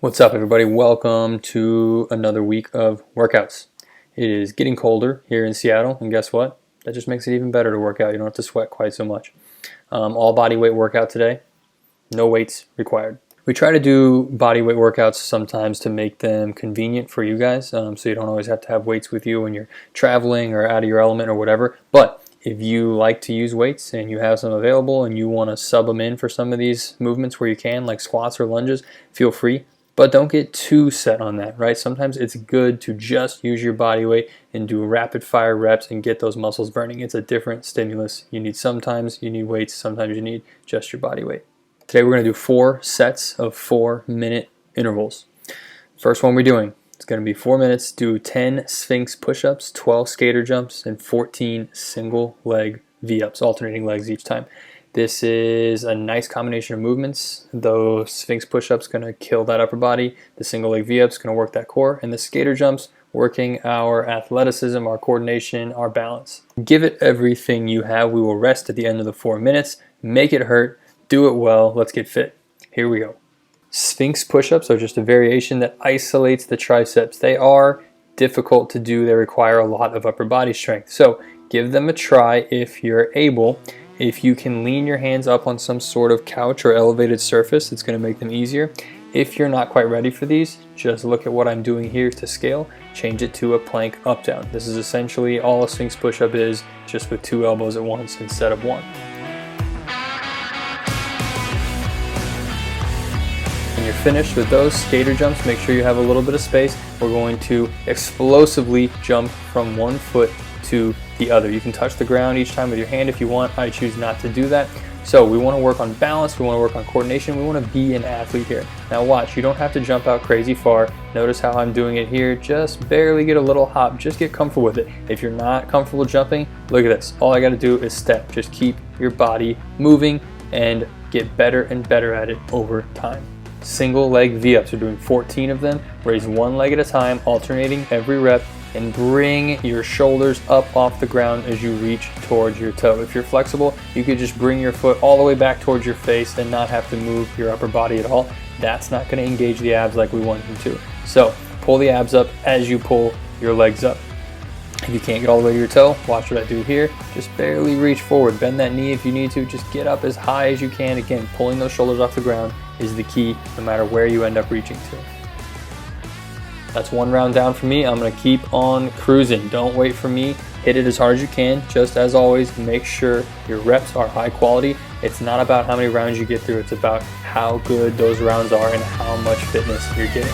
What's up, everybody? Welcome to another week of workouts. It is getting colder here in Seattle, and guess what? That just makes it even better to work out. You don't have to sweat quite so much. All body weight workout today, no weights required. We try to do body weight workouts sometimes to make them convenient for you guys, so you don't always have to have weights with you when you're traveling or out of your element or whatever. But if you like to use weights and you have some available and you want to sub them in for some of these movements where you can, like squats or lunges, feel free. But don't get too set on that, right? Sometimes it's good to just use your body weight and do rapid fire reps and get those muscles burning. It's a different stimulus. Sometimes you need weights, sometimes you need just your body weight. Today we're going to do 4 sets of 4-minute intervals. First one we're doing, it's going to be 4 minutes. Do 10 sphinx push-ups, 12 skater jumps, and 14 single leg V-ups, alternating legs each time. This is a nice combination of movements. Those sphinx push-ups going to kill that upper body. The single leg V-ups going to work that core. And the skater jumps working our athleticism, our coordination, our balance. Give it everything you have. We will rest at the end of the 4 minutes. Make it hurt. Do it well. Let's get fit. Here we go. Sphinx push-ups are just a variation that isolates the triceps. They are difficult to do. They require a lot of upper body strength. So give them a try if you're able. If you can lean your hands up on some sort of couch or elevated surface, it's going to make them easier. If you're not quite ready for these, just look at what I'm doing here to scale. Change it to a plank up down. This is essentially all a sphinx push-up is, just with 2 elbows at once instead of 1. When you're finished with those skater jumps, make sure you have a little bit of space. We're going to explosively jump from one foot to the other. You can touch the ground each time with your hand if you want. I choose not to do that. So we want to work on balance, we want to work on coordination, we want to be an athlete here. Now watch, you don't have to jump out crazy far. Notice how I'm doing it here. Just barely get a little hop, just get comfortable with it. If you're not comfortable jumping, look at this. All I got to do is step. Just keep your body moving and get better and better at it over time. Single leg V-ups, we're doing 14 of them. Raise one leg at a time, alternating every rep, and bring your shoulders up off the ground as you reach towards your toe. If you're flexible, you could just bring your foot all the way back towards your face and not have to move your upper body at all. That's not going to engage the abs like we want them to. So pull the abs up as you pull your legs up. If you can't get all the way to your toe, watch what I do here. Just barely reach forward. Bend that knee if you need to. Just get up as high as you can. Again, pulling those shoulders off the ground is the key no matter where you end up reaching to. That's 1 round down for me. I'm going to keep on cruising. Don't wait for me. Hit it as hard as you can. Just as always, make sure your reps are high quality. It's not about how many rounds you get through. It's about how good those rounds are and how much fitness you're getting.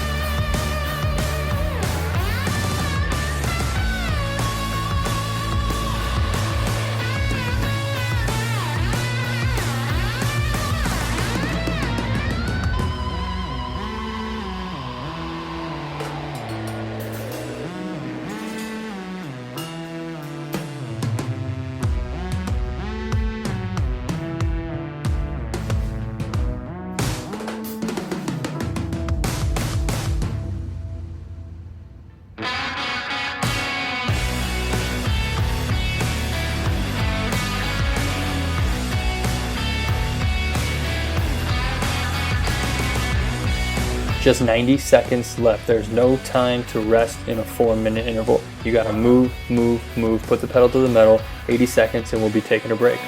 Just 90 seconds left. There's no time to rest in a 4-minute interval. You gotta move, move, move, put the pedal to the metal, 80 seconds and we'll be taking a break.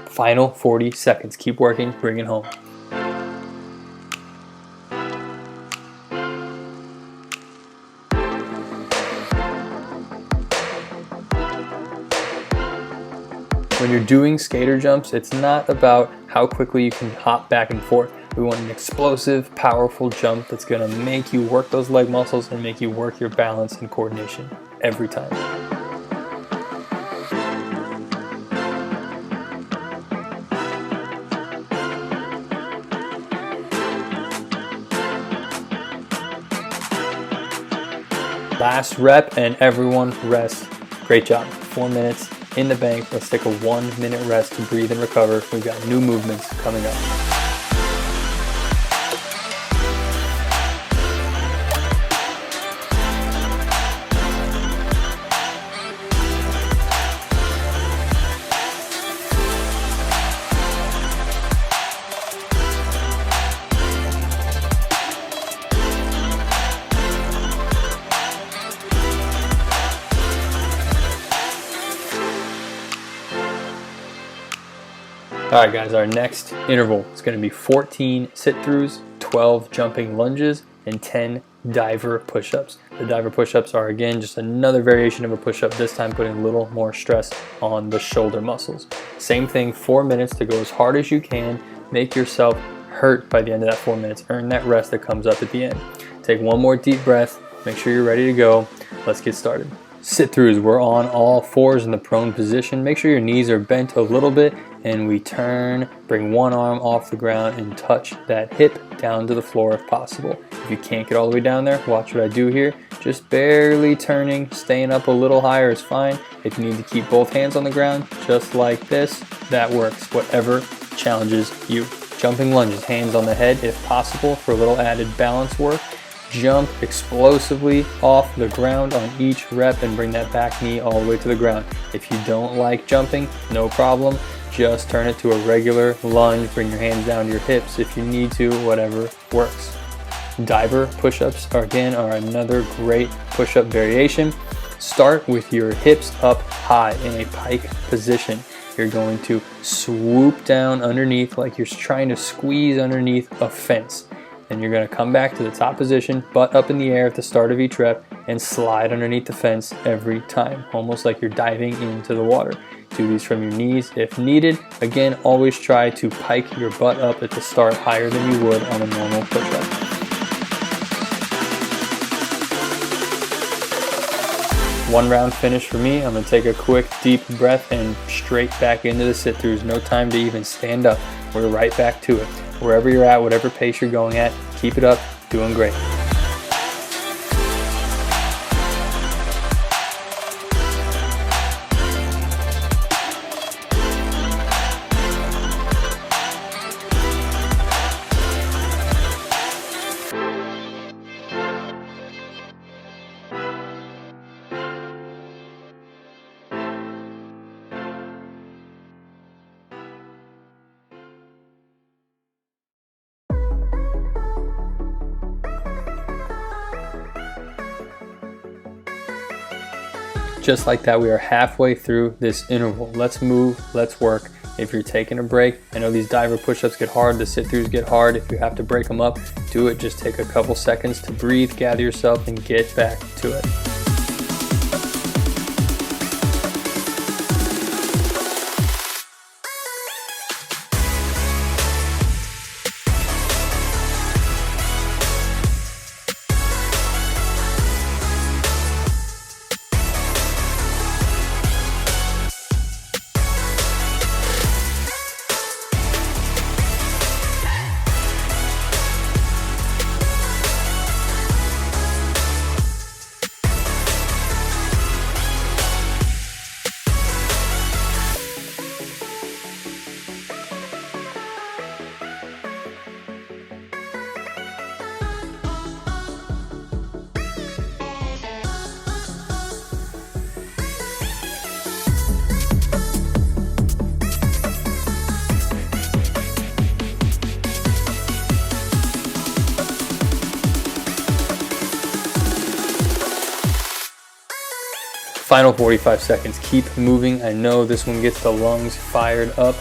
Final 40 seconds. Keep working, bring it home. When you're doing skater jumps, it's not about how quickly you can hop back and forth. We want an explosive, powerful jump that's gonna make you work those leg muscles and make you work your balance and coordination every time. Last rep and everyone rest. Great job. 4 minutes in the bank. Let's take a 1 minute rest to breathe and recover. We've got new movements coming up. All right, guys, our next interval is going to be 14 sit-throughs, 12 jumping lunges, and 10 diver push-ups. The diver push-ups are, again, just another variation of a push-up, this time putting a little more stress on the shoulder muscles. Same thing, 4 minutes to go as hard as you can. Make yourself hurt by the end of that 4 minutes. Earn that rest that comes up at the end. Take one more deep breath. Make sure you're ready to go. Let's get started. Sit-throughs, we're on all fours in the prone position. Make sure your knees are bent a little bit, and we turn, bring one arm off the ground and touch that hip down to the floor if possible. If you can't get all the way down there, watch what I do here. Just barely turning, staying up a little higher is fine. If you need to keep both hands on the ground, just like this, that works, whatever challenges you. Jumping lunges, hands on the head if possible for a little added balance work. Jump explosively off the ground on each rep and bring that back knee all the way to the ground. If you don't like jumping, no problem. Just turn it to a regular lunge. Bring your hands down to your hips if you need to, whatever works. Diver push-ups are another great push-up variation. Start with your hips up high in a pike position. You're going to swoop down underneath like you're trying to squeeze underneath a fence. And you're going to come back to the top position, butt up in the air at the start of each rep, and slide underneath the fence every time, almost like you're diving into the water. Do these from your knees if needed. Again, always try to pike your butt up at the start higher than you would on a normal push-up. One round finish for me. I'm going to take a quick deep breath and straight back into the sit-throughs. No time to even stand up. We're right back to it. Wherever you're at, whatever pace you're going at, keep it up, doing great. Just like that, we are halfway through this interval. Let's move, let's work. If you're taking a break, I know these diver push-ups get hard, the sit-throughs get hard. If you have to break them up, do it. Just take a couple seconds to breathe, gather yourself, and get back to it. Final 45 seconds, keep moving. I know this one gets the lungs fired up.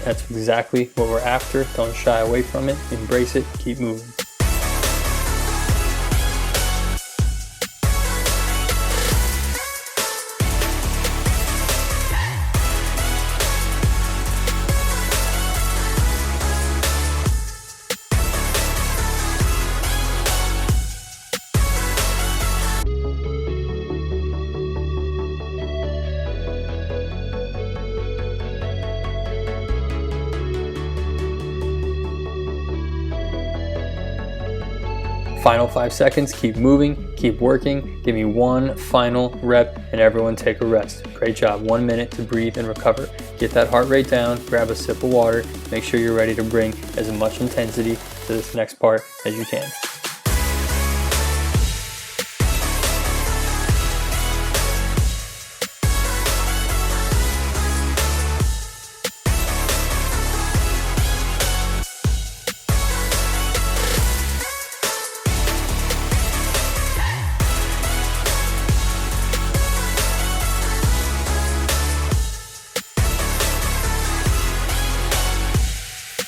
That's exactly what we're after. Don't shy away from it, embrace it, keep moving. Final 5 seconds, keep moving, keep working. Give me one final rep and everyone take a rest. Great job. 1 minute to breathe and recover. Get that heart rate down, grab a sip of water, make sure you're ready to bring as much intensity to this next part as you can.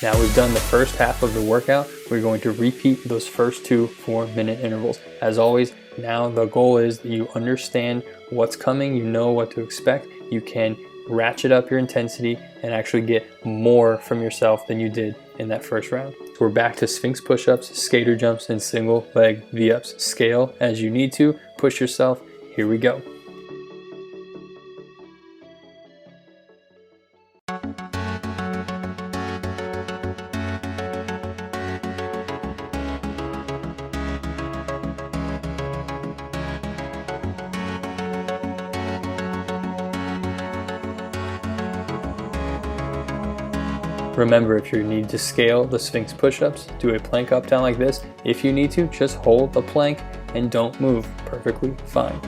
Now we've done the first half of the workout. We're going to repeat those first 2 4-minute intervals. As always, now the goal is that you understand what's coming, you know what to expect. You can ratchet up your intensity and actually get more from yourself than you did in that first round. So we're back to Sphinx push-ups, skater jumps, and single leg V-ups. Scale as you need to, push yourself. Here we go. Remember, if you need to scale the Sphinx push-ups, do a plank up down like this. If you need to, just hold the plank and don't move. Perfectly fine.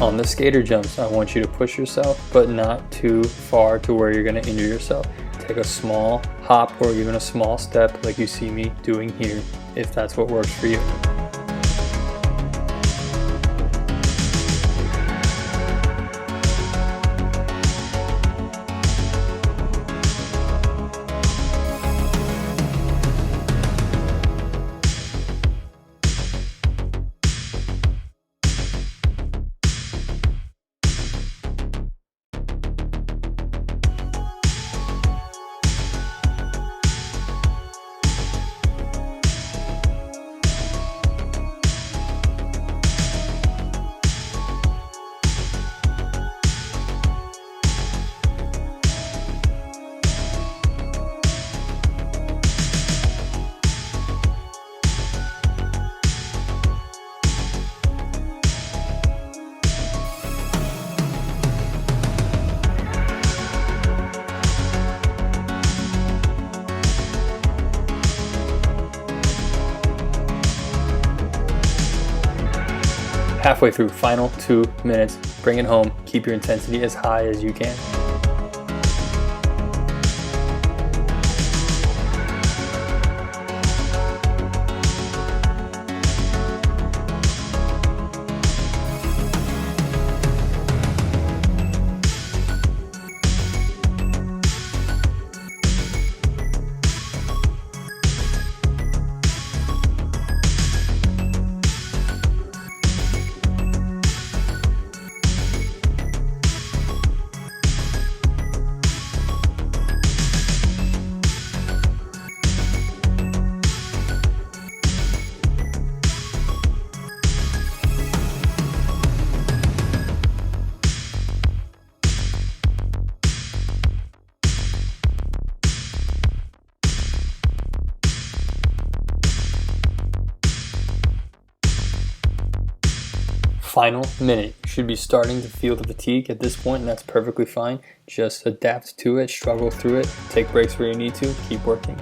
On the skater jumps, I want you to push yourself, but not too far to where you're going to injure yourself. Take a small hop or even a small step like you see me doing here, if that's what works for you. Halfway through, final 2 minutes, bring it home, keep your intensity as high as you can. Final minute. You should be starting to feel the fatigue at this point, and that's perfectly fine. Just adapt to it, struggle through it, take breaks where you need to, keep working.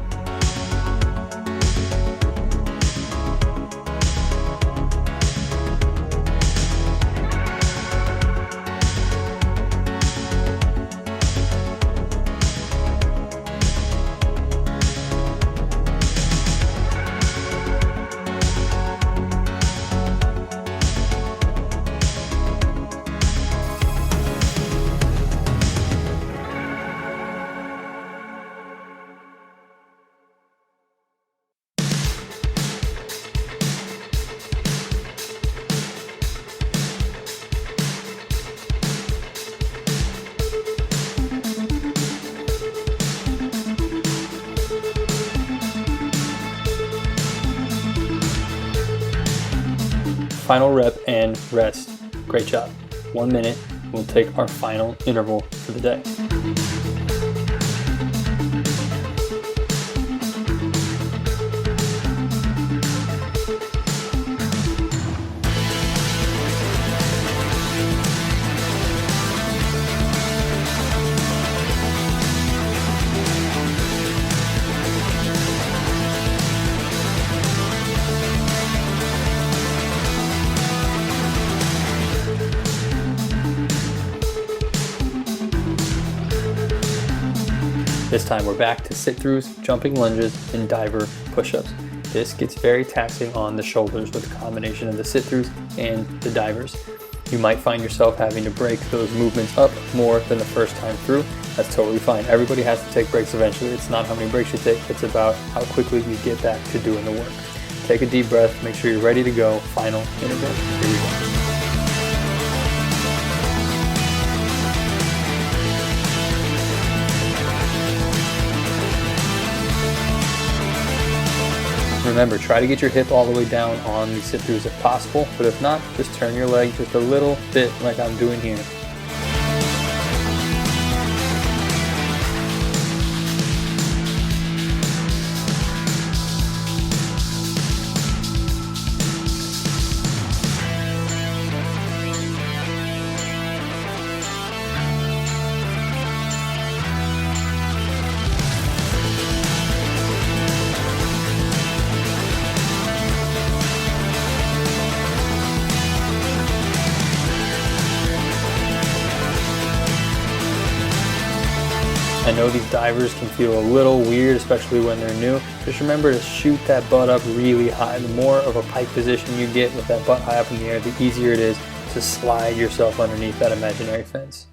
final rep and rest. Great job. 1 minute. We'll take our final interval for the day. This time we're back to sit-throughs, jumping lunges, and diver push-ups. This gets very taxing on the shoulders with a combination of the sit-throughs and the divers. You might find yourself having to break those movements up more than the first time through. That's totally fine. Everybody has to take breaks eventually. It's not how many breaks you take, it's about how quickly you get back to doing the work. Take a deep breath, make sure you're ready to go. Final interval. Here we go. Remember, try to get your hip all the way down on the sit-throughs if possible, but if not, just turn your leg just a little bit like I'm doing here. I know these divers can feel a little weird, especially when they're new. Just remember to shoot that butt up really high. The more of a pike position you get with that butt high up in the air, the easier it is to slide yourself underneath that imaginary fence.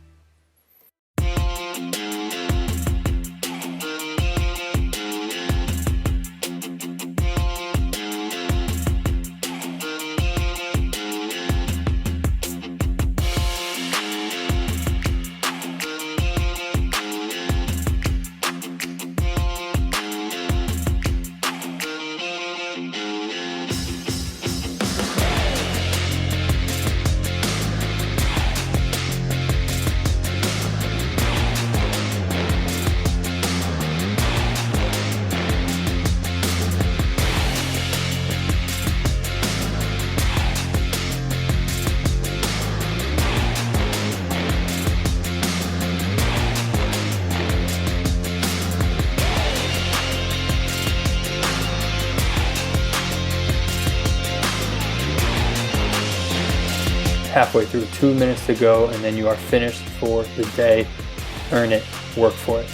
Halfway through, 2 minutes to go, and then you are finished for the day. Earn it, work for it.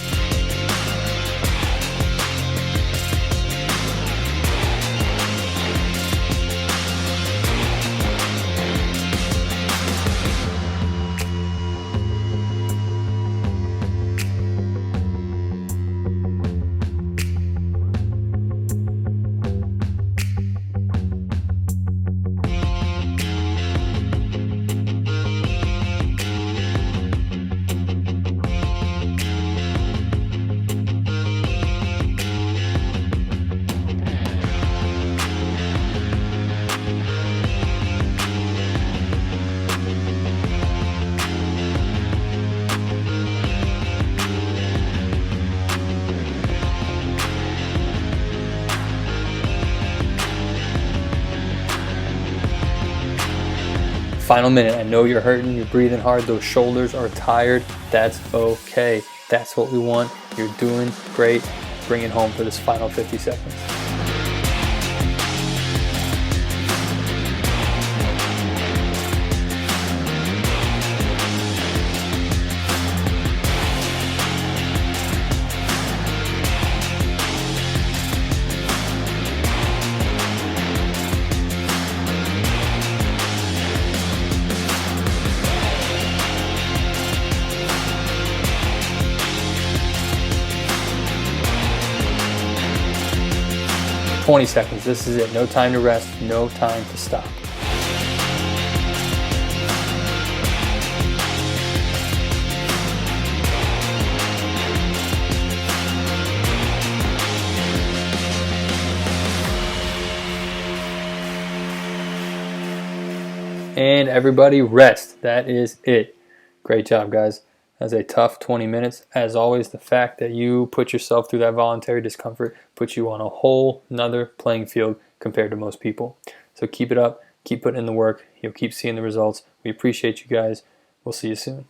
Final minute. I know you're hurting, you're breathing hard, those shoulders are tired. That's okay. That's what we want. You're doing great. Bring it home for this final 50 seconds. "20 seconds. This is it. No time to rest, no time to stop. and everybody rest. That is it. Great job, guys. That's a tough 20 minutes. As always, the fact that you put yourself through that voluntary discomfort puts you on a whole nother playing field compared to most people. So keep it up. Keep putting in the work. You'll keep seeing the results. We appreciate you guys. We'll see you soon.